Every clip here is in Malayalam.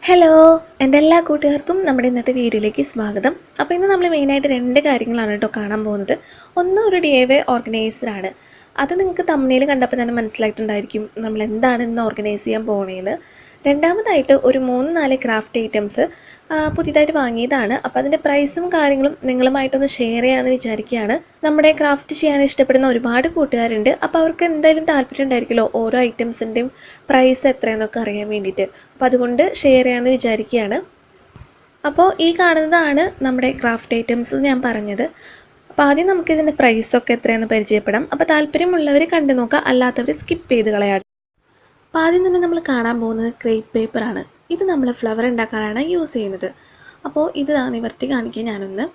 ഹലോ എൻ്റെ എല്ലാ കൂട്ടുകാർക്കും നമ്മുടെ ഇന്നത്തെ വീഡിയോയിലേക്ക് സ്വാഗതം. അപ്പോൾ ഇന്ന് നമ്മൾ മെയിനായിട്ട് രണ്ട് കാര്യങ്ങളാണ് കേട്ടോ കാണാൻ പോകുന്നത്. ഒന്ന് ഒരു DIY ഓർഗനൈസറാണ്. അത് നിങ്ങൾക്ക് തമ്മിൽ കണ്ടപ്പോൾ തന്നെ മനസ്സിലായിട്ടുണ്ടായിരിക്കും നമ്മൾ എന്താണ് ഇന്ന് ഓർഗനൈസ് ചെയ്യാൻ പോകണേന്ന്. രണ്ടാമതായിട്ട് ഒരു 3-4 ക്രാഫ്റ്റ് ഐറ്റംസ് പുതിയതായിട്ട് വാങ്ങിയതാണ്. അപ്പോൾ അതിൻ്റെ പ്രൈസും കാര്യങ്ങളും നിങ്ങളുമായിട്ടൊന്ന് ഷെയർ ചെയ്യാമെന്ന് വിചാരിക്കുകയാണ്. നമ്മുടെ ക്രാഫ്റ്റ് ചെയ്യാൻ ഇഷ്ടപ്പെടുന്ന ഒരുപാട് കൂട്ടുകാരുണ്ട്. അപ്പോൾ അവർക്ക് എന്തായാലും താല്പര്യം ഉണ്ടായിരിക്കുമല്ലോ ഓരോ ഐറ്റംസിൻ്റെയും പ്രൈസ് എത്രയെന്നൊക്കെ അറിയാൻ വേണ്ടിയിട്ട്. അപ്പോൾ അതുകൊണ്ട് ഷെയർ ചെയ്യാമെന്ന് വിചാരിക്കുകയാണ്. അപ്പോൾ ഈ കാണുന്നതാണ് നമ്മുടെ ക്രാഫ്റ്റ് ഐറ്റംസ് ഞാൻ പറഞ്ഞത്. അപ്പോൾ ആദ്യം നമുക്കിതിൻ്റെ പ്രൈസൊക്കെ എത്രയെന്ന് പരിചയപ്പെടാം. അപ്പോൾ താല്പര്യമുള്ളവർ കണ്ടു നോക്കുക, അല്ലാത്തവർ സ്കിപ്പ് ചെയ്ത് കളയാം. അപ്പോൾ ആദ്യം തന്നെ നമ്മൾ കാണാൻ പോകുന്നത് ക്രേപ്പ് പേപ്പറാണ്. ഇത് നമ്മൾ ഫ്ലവർ ഉണ്ടാക്കാനാണ് യൂസ് ചെയ്യുന്നത്. അപ്പോൾ ഇത് നിവർത്തി കാണിക്കുക ഞാനൊന്ന്.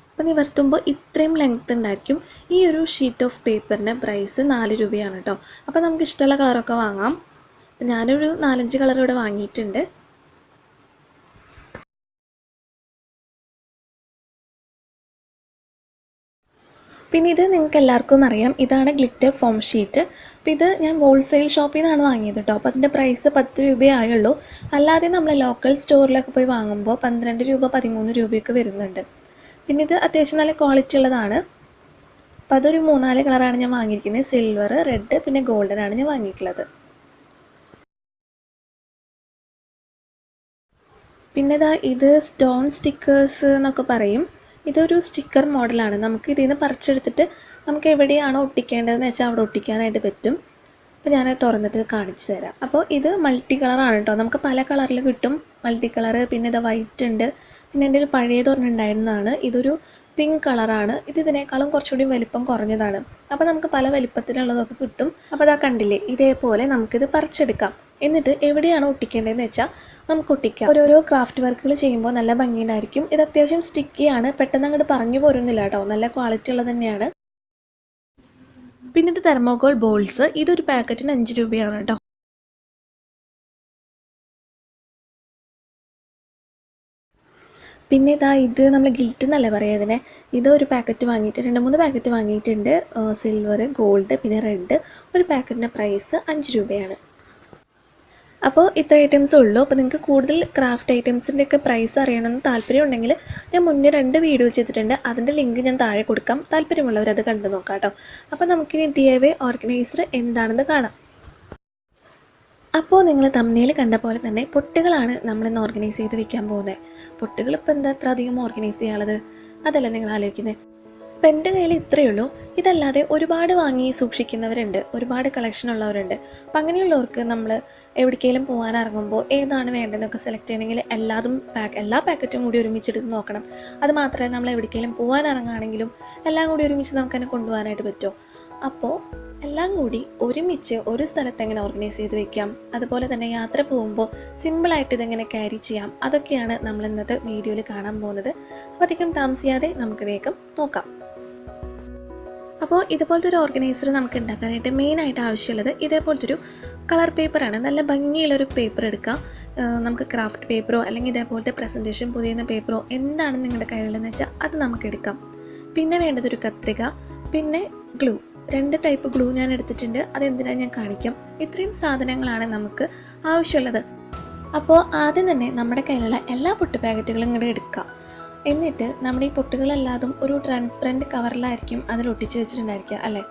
അപ്പോൾ നിവർത്തുമ്പോൾ ഇത്രയും ലെങ്ത്ത് ഉണ്ടായിരിക്കും. ഈ ഒരു ഷീറ്റ് ഓഫ് പേപ്പറിന് പ്രൈസ് 4 രൂപയാണ് കേട്ടോ. അപ്പോൾ നമുക്ക് ഇഷ്ടമുള്ള കളറൊക്കെ വാങ്ങാം. അപ്പോൾ ഞാനൊരു 4-5 കളർ ഇവിടെ വാങ്ങിയിട്ടുണ്ട്. പിന്നെ ഇത് നിങ്ങൾക്ക് എല്ലാവർക്കും അറിയാം, ഇതാണ് ഗ്ലിറ്റർ ഫോം ഷീറ്റ്. അപ്പോൾ ഇത് ഞാൻ ഹോൾസെയിൽ ഷോപ്പിൽ നിന്നാണ് വാങ്ങിയത് കേട്ടോ. അപ്പോൾ അതിൻ്റെ പ്രൈസ് 10 രൂപയേ ആയുള്ളൂ. അല്ലാതെ നമ്മൾ ലോക്കൽ സ്റ്റോറിലൊക്കെ പോയി വാങ്ങുമ്പോൾ 12 രൂപ 13 രൂപയൊക്കെ വരുന്നുണ്ട്. പിന്നെ ഇത് അത്യാവശ്യം നല്ല ക്വാളിറ്റി ഉള്ളതാണ്. അപ്പോൾ അതൊരു 3-4 കളറാണ് ഞാൻ വാങ്ങിയിരിക്കുന്നത്. സിൽവർ, റെഡ്, പിന്നെ ഗോൾഡൻ ആണ് ഞാൻ വാങ്ങിയിട്ടുള്ളത്. പിന്നെ ഇത് സ്റ്റോൺ സ്റ്റിക്കേഴ്സ് എന്നൊക്കെ പറയും. ഇതൊരു സ്റ്റിക്കർ മോഡലാണ്. നമുക്ക് ഇതിൽ നിന്ന് പറിച്ചെടുത്തിട്ട് നമുക്ക് എവിടെയാണോ ഒട്ടിക്കേണ്ടതെന്ന് വെച്ചാൽ അവിടെ ഒട്ടിക്കാനായിട്ട് പറ്റും. അപ്പോൾ ഞാൻ തുറന്നിട്ട് കാണിച്ചു തരാം. അപ്പോൾ ഇത് മൾട്ടി കളറാണ് കേട്ടോ. നമുക്ക് പല കളറിൽ കിട്ടും മൾട്ടി കളറ്. പിന്നെ ഇത് വൈറ്റ് ഉണ്ട്. പിന്നെ എൻ്റെ ഒരു പഴയതൊരെണ്ണം ഉണ്ടായിരുന്നതാണ്. ഇതൊരു പിങ്ക് കളറാണ്. ഇതിനേക്കാളും കുറച്ചുകൂടി വലിപ്പം കുറഞ്ഞതാണ്. അപ്പോൾ നമുക്ക് പല വലിപ്പത്തിലുള്ളതൊക്കെ കിട്ടും. അപ്പോൾ അതാ കണ്ടില്ലേ, ഇതേപോലെ നമുക്കിത് പറിച്ചെടുക്കാം. എന്നിട്ട് എവിടെയാണോ ഒട്ടിക്കേണ്ടതെന്ന് വെച്ചാൽ നമുക്ക് ഒട്ടിക്കാം. ഓരോരോ ക്രാഫ്റ്റ് വർക്കുകൾ ചെയ്യുമ്പോൾ നല്ല ഭംഗിയുണ്ടായിരിക്കും. ഇത് അത്യാവശ്യം സ്റ്റിക്കിയാണ്, പെട്ടെന്ന് അങ്ങോട്ട് പറഞ്ഞു പോരുന്നില്ല കേട്ടോ. നല്ല ക്വാളിറ്റി ഉള്ളത് തന്നെയാണ്. പിന്നെ ഇത് തെർമോകോൾ ബോൾസ്. ഇതൊരു പാക്കറ്റിന് 5 രൂപയാണ് കേട്ടോ. പിന്നെ ഇത് നമ്മൾ ഗിൽറ്റ് എന്നല്ലേ പറയുക ഇതിനെ. ഇത് ഒരു പാക്കറ്റ് വാങ്ങിയിട്ട് 2-3 പാക്കറ്റ് വാങ്ങിയിട്ടുണ്ട്. സിൽവർ, ഗോൾഡ്, പിന്നെ റെഡ്. ഒരു പാക്കറ്റിൻ്റെ പ്രൈസ് 5 രൂപയാണ്. അപ്പോൾ ഇത്ര ഐറ്റംസ് ഉള്ളൂ. അപ്പോൾ നിങ്ങൾക്ക് കൂടുതൽ ക്രാഫ്റ്റ് ഐറ്റംസിൻ്റെയൊക്കെ പ്രൈസ് അറിയണമെന്ന് താല്പര്യം ഉണ്ടെങ്കിൽ ഞാൻ മുന്നേ 2 വീഡിയോ ചെയ്തിട്ടുണ്ട്. അതിൻ്റെ ലിങ്ക് ഞാൻ താഴെ കൊടുക്കാം. താല്പര്യമുള്ളവർ അത് കണ്ടു നോക്കാം കേട്ടോ. അപ്പോൾ നമുക്കിനി DIY ഓർഗനൈസർ എന്താണെന്ന് കാണാം. അപ്പോൾ നിങ്ങൾ തമ്മിൽ കണ്ട പോലെ തന്നെ പൊട്ടുകളാണ് നമ്മളിന്ന് ഓർഗനൈസ് ചെയ്ത് വെക്കാൻ പോകുന്നത്. പൊട്ടുകൾ ഇപ്പോൾ എന്താ അത്ര അധികം ഓർഗനൈസ് ചെയ്യാനുള്ളത്? അതല്ല നിങ്ങൾ ആലോചിക്കുന്നത്. ഇപ്പം എൻ്റെ കയ്യിൽ ഇത്രയേ ഉള്ളൂ. ഇതല്ലാതെ ഒരുപാട് വാങ്ങി സൂക്ഷിക്കുന്നവരുണ്ട്, ഒരുപാട് കളക്ഷൻ ഉള്ളവരുണ്ട്. അപ്പം അങ്ങനെയുള്ളവർക്ക് നമ്മൾ എവിടേക്കെങ്കിലും പോകാൻ ഇറങ്ങുമ്പോൾ ഏതാണ് വേണ്ടതെന്നൊക്കെ സെലക്ട് ചെയ്യണമെങ്കിൽ എല്ലാ പാക്കറ്റും കൂടി ഒരുമിച്ചെടുത്ത് നോക്കണം. അത് മാത്രമേ നമ്മൾ എവിടേക്കെങ്കിലും പോകാൻ ഇറങ്ങുകയാണെങ്കിലും എല്ലാം കൂടി ഒരുമിച്ച് നമുക്ക് തന്നെ കൊണ്ടുപോകാനായിട്ട് പറ്റുമോ. അപ്പോൾ എല്ലാം കൂടി ഒരുമിച്ച് ഒരു സ്ഥലത്ത് എങ്ങനെ ഓർഗനൈസ് ചെയ്ത് വെക്കാം, അതുപോലെ തന്നെ യാത്ര പോകുമ്പോൾ സിമ്പിളായിട്ട് ഇതെങ്ങനെ ക്യാരി ചെയ്യാം, അതൊക്കെയാണ് നമ്മൾ ഇന്നത്തെ വീഡിയോയിൽ കാണാൻ പോകുന്നത്. അപ്പോൾ അധികം താമസിയാതെ നമുക്ക് വേഗം നോക്കാം. അപ്പോൾ ഇതുപോലത്തെ ഒരു ഓർഗനൈസർ നമുക്ക് ഉണ്ടാക്കാനായിട്ട് മെയിനായിട്ട് ആവശ്യമുള്ളത് ഇതേപോലത്തെ ഒരു കളർ പേപ്പറാണ്. നല്ല ഭംഗിയുള്ളൊരു പേപ്പർ എടുക്കാം. നമുക്ക് ക്രാഫ്റ്റ് പേപ്പറോ അല്ലെങ്കിൽ ഇതേപോലത്തെ പ്രസൻറ്റേഷൻ പൊതിയുന്ന പേപ്പറോ എന്താണ് നിങ്ങളുടെ കയ്യിലുള്ളതെന്ന് വെച്ചാൽ അത് നമുക്ക് എടുക്കാം. പിന്നെ വേണ്ടതൊരു കത്രിക, പിന്നെ ഗ്ലൂ. 2 ടൈപ്പ് ഗ്ലൂ ഞാൻ എടുത്തിട്ടുണ്ട്. അതെന്തിനാണ് ഞാൻ കാണിക്കാം. ഇത്രയും സാധനങ്ങളാണ് നമുക്ക് ആവശ്യമുള്ളത്. അപ്പോൾ ആദ്യം തന്നെ നമ്മുടെ കയ്യിലുള്ള എല്ലാ പൊട്ട് പാക്കറ്റുകളും ഇങ്ങോട്ട് എടുക്കുക. എന്നിട്ട് നമ്മുടെ ഈ പൊട്ടുകളെല്ലാതും ഒരു ട്രാൻസ്പെറൻറ്റ് കവറിലായിരിക്കും അതിൽ ഒട്ടിച്ച് വെച്ചിട്ടുണ്ടായിരിക്കുക അല്ലേ.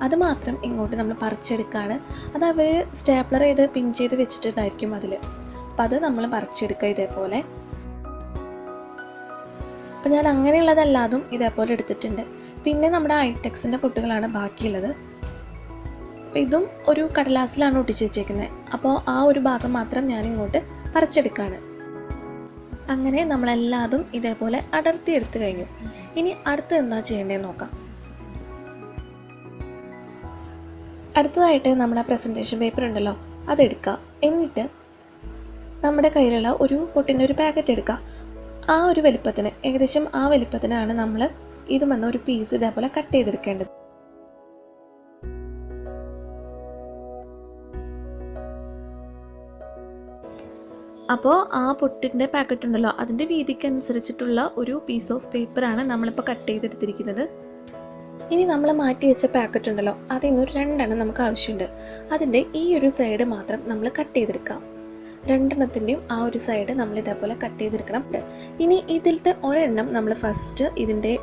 അത് മാത്രം ഇങ്ങോട്ട് നമ്മൾ പറിച്ചെടുക്കുകയാണ്. അത് അവർ സ്റ്റേപ്ലർ ചെയ്ത് പിൻ ചെയ്ത് വെച്ചിട്ടുണ്ടായിരിക്കും അതിൽ. അപ്പം അത് നമ്മൾ പറിച്ചെടുക്കുക ഇതേപോലെ. അപ്പം ഞാൻ അങ്ങനെയുള്ളതല്ലാതും ഇതേപോലെ എടുത്തിട്ടുണ്ട്. പിന്നെ നമ്മുടെ ഐടെക്സിൻ്റെ പൊട്ടുകളാണ് ബാക്കിയുള്ളത്. അപ്പോൾ ഇതും ഒരു കടലാസിലാണ് ഒട്ടിച്ച് വെച്ചേക്കുന്നത്. അപ്പോൾ ആ ഒരു ഭാഗം മാത്രം ഞാൻ ഇങ്ങോട്ട് പറിച്ചെടുക്കുകയാണ്. അങ്ങനെ നമ്മളെല്ലാതും ഇതേപോലെ അടർത്തി എടുത്തു കഴിഞ്ഞു. ഇനി അടുത്ത് എന്താ ചെയ്യേണ്ടതെന്ന് നോക്കാം. അടുത്തതായിട്ട് നമ്മുടെ പ്രസൻറ്റേഷൻ പേപ്പർ ഉണ്ടല്ലോ, അതെടുക്കുക. എന്നിട്ട് നമ്മുടെ കയ്യിലുള്ള ഒരു പൊട്ടിൻ്റെ ഒരു പാക്കറ്റ് എടുക്കുക. ആ ഒരു വലിപ്പത്തിന്, ഏകദേശം ആ വലിപ്പത്തിനാണ് നമ്മൾ ഇതുമെന്ന ഒരു പീസ് ഇതേപോലെ കട്ട് ചെയ്തെടുക്കേണ്ടത്. അപ്പോൾ ആ പൊട്ടിൻ്റെ പാക്കറ്റ് ഉണ്ടല്ലോ, അതിൻ്റെ വീതിക്കനുസരിച്ചിട്ടുള്ള ഒരു പീസ് ഓഫ് പേപ്പറാണ് നമ്മളിപ്പോൾ കട്ട് ചെയ്തെടുത്തിരിക്കുന്നത്. ഇനി നമ്മൾ മാറ്റി വെച്ച പാക്കറ്റ് ഉണ്ടല്ലോ, അതിൽ നിന്ന് 2 നമുക്ക് ആവശ്യമുണ്ട്. അതിൻ്റെ ഈ ഒരു സൈഡ് മാത്രം നമ്മൾ കട്ട് ചെയ്തെടുക്കാം. രണ്ടെണ്ണത്തിൻ്റെയും ആ ഒരു സൈഡ് നമ്മൾ ഇതേപോലെ കട്ട് ചെയ്തെടുക്കണം. ഇനി ഇതിലത്തെ ഒരെണ്ണം നമ്മൾ ഫസ്റ്റ് ഇതിൻ്റെ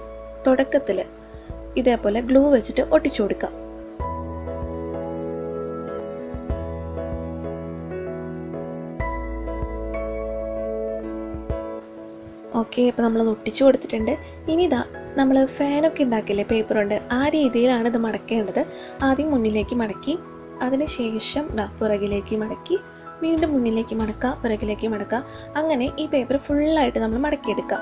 തുടക്കത്തിൽ ഇതേപോലെ ഗ്ലൂ വെച്ചിട്ട് ഒട്ടിച്ചു കൊടുക്കാം. ഓക്കെ, അപ്പോൾ നമ്മളത് ഒട്ടിച്ചു കൊടുത്തിട്ടുണ്ട്. ഇനി ഇതാ നമ്മൾ ഫാനൊക്കെ ഉണ്ടാക്കില്ലേ പേപ്പർ കൊണ്ട്, ആ രീതിയിലാണ് ഇത് മടക്കേണ്ടത്. ആദ്യം മുന്നിലേക്ക് മടക്കി, അതിന് ശേഷം പുറകിലേക്ക് മടക്കി, വീണ്ടും മുന്നിലേക്ക് മടക്കുക, പുറകിലേക്ക് മടക്കുക. അങ്ങനെ ഈ പേപ്പർ ഫുള്ളായിട്ട് നമ്മൾ മടക്കിയെടുക്കുക.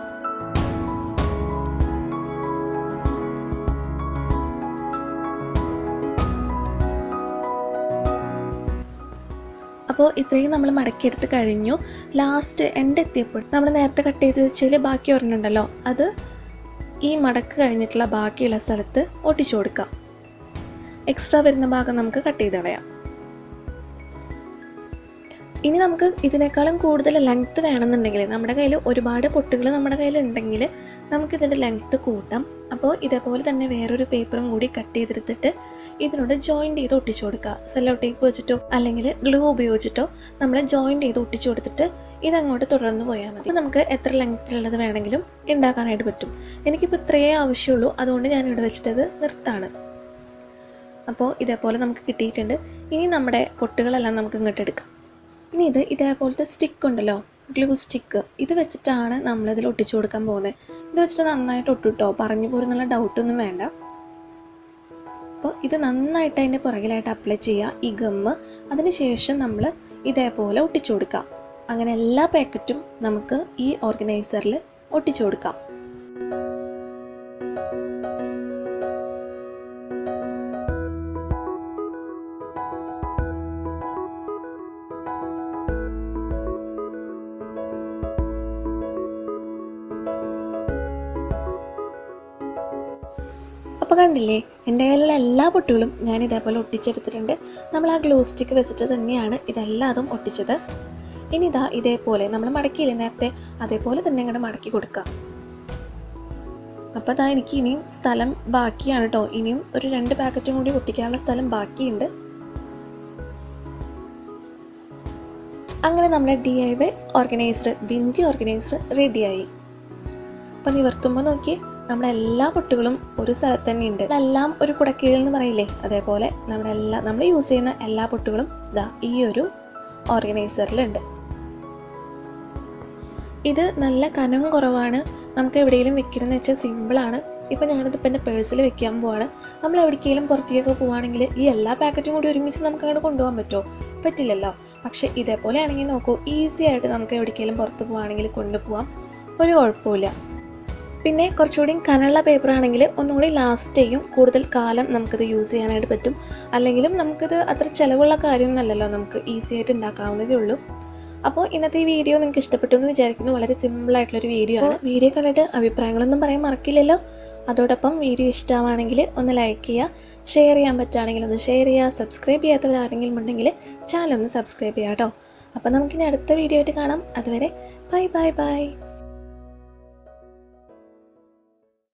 അപ്പോൾ ഇത്രയും നമ്മൾ മടക്കിയെടുത്ത് കഴിഞ്ഞു. ലാസ്റ്റ് എൻഡ് എത്തിയപ്പോൾ നമ്മൾ നേരത്തെ കട്ട് ചെയ്ത് വെച്ചതിൽ ബാക്കി ഒരെണ്ണുണ്ടല്ലോ, അത് ഈ മടക്ക് കഴിഞ്ഞിട്ടുള്ള ബാക്കിയുള്ള സ്ഥലത്ത് ഒട്ടിച്ചു കൊടുക്കാം. എക്സ്ട്രാ വരുന്ന ഭാഗം നമുക്ക് കട്ട് ചെയ്ത് കളയാം. ഇനി നമുക്ക് ഇതിനേക്കാളും കൂടുതൽ ലെങ്ത്ത് വേണമെന്നുണ്ടെങ്കിൽ, നമ്മുടെ കയ്യിൽ ഒരുപാട് പൊട്ടുകൾ നമ്മുടെ കയ്യിലുണ്ടെങ്കിൽ നമുക്കിതിൻ്റെ ലെങ്ത്ത് കൂട്ടാം. അപ്പോൾ ഇതേപോലെ തന്നെ വേറൊരു പേപ്പറും കൂടി കട്ട് ചെയ്തെടുത്തിട്ട് ഇതിനോട് ജോയിൻ്റ് ചെയ്ത് ഒട്ടിച്ചു കൊടുക്കുക. സെല്ലോ ടേപ്പ് വെച്ചിട്ടോ അല്ലെങ്കിൽ ഗ്ലൂ ഉപയോഗിച്ചിട്ടോ നമ്മൾ ജോയിൻ്റ് ചെയ്ത് ഒട്ടിച്ചു കൊടുത്തിട്ട് ഇതങ്ങോട്ട് തുടർന്ന് പോയാൽ മതി. അപ്പോൾ നമുക്ക് എത്ര ലെങ്ത്തിലുള്ളത് വേണമെങ്കിലും ഉണ്ടാക്കാനായിട്ട് പറ്റും. എനിക്കിപ്പോൾ ഇത്രയേ ആവശ്യമുള്ളൂ, അതുകൊണ്ട് ഞാനിവിടെ വെച്ചിട്ടത് നിർത്താണ്. അപ്പോൾ ഇതേപോലെ നമുക്ക് കിട്ടിയിട്ടുണ്ട്. ഇനി നമ്മുടെ പൊട്ടുകളെല്ലാം നമുക്ക് ഇങ്ങോട്ട് എടുക്കാം. ഇനി ഇതേപോലത്തെ സ്റ്റിക്ക് ഉണ്ടല്ലോ, ഗ്ലൂ സ്റ്റിക്ക്, ഇത് വെച്ചിട്ടാണ് നമ്മളിതിൽ ഒട്ടിച്ചു കൊടുക്കാൻ പോകുന്നത്. ഇത് വെച്ചിട്ട് നന്നായിട്ട് ഒട്ടിട്ടോ, പറഞ്ഞു പോരുന്നുള്ള ഡൗട്ടൊന്നും വേണ്ട. അപ്പോൾ ഇത് നന്നായിട്ട് അതിൻ്റെ പുറകിലായിട്ട് അപ്ലൈ ചെയ്യുക ഈ ഗമ്മ്. അതിന് ശേഷം നമ്മൾ ഇതേപോലെ ഒട്ടിച്ചു കൊടുക്കാം. അങ്ങനെ എല്ലാ പാക്കറ്റും നമുക്ക് ഈ ഓർഗനൈസറിൽ ഒട്ടിച്ചു കൊടുക്കാം. അപ്പോൾ കണ്ടില്ലേ, എൻ്റെ കയ്യിലുള്ള എല്ലാ പൊട്ടുകളും ഞാൻ ഇതേപോലെ ഒട്ടിച്ചെടുത്തിട്ടുണ്ട്. നമ്മൾ ആ ഗ്ലൂ സ്റ്റിക്ക് വെച്ചിട്ട് തന്നെയാണ് ഇതെല്ലാതും ഒട്ടിച്ചത്. ഇനി ഇതേപോലെ നമ്മൾ മടക്കിയില്ലേ നേരത്തെ, അതേപോലെ തന്നെ ഇങ്ങോട്ട് മടക്കി കൊടുക്കാം. അപ്പോൾ എനിക്ക് ഇനിയും സ്ഥലം ബാക്കിയാണ് കേട്ടോ. ഇനിയും ഒരു 2 പാക്കറ്റും കൂടി ഒട്ടിക്കാനുള്ള സ്ഥലം ബാക്കിയുണ്ട്. അങ്ങനെ നമ്മുടെ DIY ഓർഗനൈസർ, ബിന്ദി ഓർഗനൈസർ റെഡിയായി. അപ്പോൾ നിവർത്തുമ്പോൾ നോക്കി, നമ്മുടെ എല്ലാ പൊട്ടുകളും ഒരു സ്ഥലത്ത് തന്നെ ഉണ്ട്. എല്ലാം ഒരു കുടക്കീഴിൽ എന്ന് പറയില്ലേ, അതേപോലെ നമ്മൾ യൂസ് ചെയ്യുന്ന എല്ലാ പൊട്ടുകളും ഈ ഒരു ഓർഗനൈസറിലുണ്ട്. ഇത് നല്ല കനം കുറവാണ്. നമുക്ക് എവിടെയെങ്കിലും വെക്കണമെന്ന് വെച്ചാൽ സിമ്പിളാണ്. ഇപ്പോൾ ഞാനിതിപ്പോൾ എൻ്റെ പേഴ്സിൽ വെക്കാൻ പോവാണ്. നമ്മൾ എവിടേക്കെങ്കിലും പുറത്തേക്കൊക്കെ പോവുകയാണെങ്കിൽ ഈ എല്ലാ പാക്കറ്റും കൂടി ഒരുമിച്ച് നമുക്ക് അങ്ങോട്ട് കൊണ്ടുപോകാൻ പറ്റുമോ? പറ്റില്ലല്ലോ. പക്ഷേ ഇതേപോലെ ആണെങ്കിൽ നോക്കൂ, ഈസി ആയിട്ട് നമുക്ക് എവിടേക്കെങ്കിലും പുറത്ത് പോവുകയാണെങ്കിൽ കൊണ്ടുപോകാം, ഒരു കുഴപ്പമില്ല. പിന്നെ കുറച്ചുകൂടി കനമുള്ള പേപ്പർ ആണെങ്കിൽ ഒന്നുകൂടി ലാസ്റ്റ് ചെയ്യും, കൂടുതൽ കാലം നമുക്കിത് യൂസ് ചെയ്യാനായിട്ട് പറ്റും. അല്ലെങ്കിലും നമുക്കിത് അത്ര ചിലവുള്ള കാര്യമൊന്നുമല്ലല്ലോ, നമുക്ക് ഈസി ആയിട്ട് ഉണ്ടാക്കാവുന്നതേ ഉള്ളൂ. അപ്പോൾ ഇന്നത്തെ ഈ വീഡിയോ നിങ്ങൾക്ക് ഇഷ്ടപ്പെട്ടു എന്ന് വിചാരിക്കുന്നു. വളരെ സിമ്പിളായിട്ടുള്ളൊരു വീഡിയോ ആണ്. വീഡിയോ കണ്ടിട്ട് അഭിപ്രായങ്ങളൊന്നും പറയാൻ മറക്കില്ലല്ലോ. അതോടൊപ്പം വീഡിയോ ഇഷ്ടമാണെങ്കിൽ ഒന്ന് ലൈക്ക് ചെയ്യുക, ഷെയർ ചെയ്യാൻ പറ്റുകയാണെങ്കിൽ ഒന്ന് ഷെയർ ചെയ്യുക. സബ്സ്ക്രൈബ് ചെയ്യാത്തവരാരെങ്കിലും ഉണ്ടെങ്കിൽ ചാനൽ ഒന്ന് സബ്സ്ക്രൈബ് ചെയ്യാം കേട്ടോ. അപ്പോൾ നമുക്കിനി അടുത്ത വീഡിയോ ആയിട്ട് കാണാം. അതുവരെ ബൈ ബൈ ബൈ.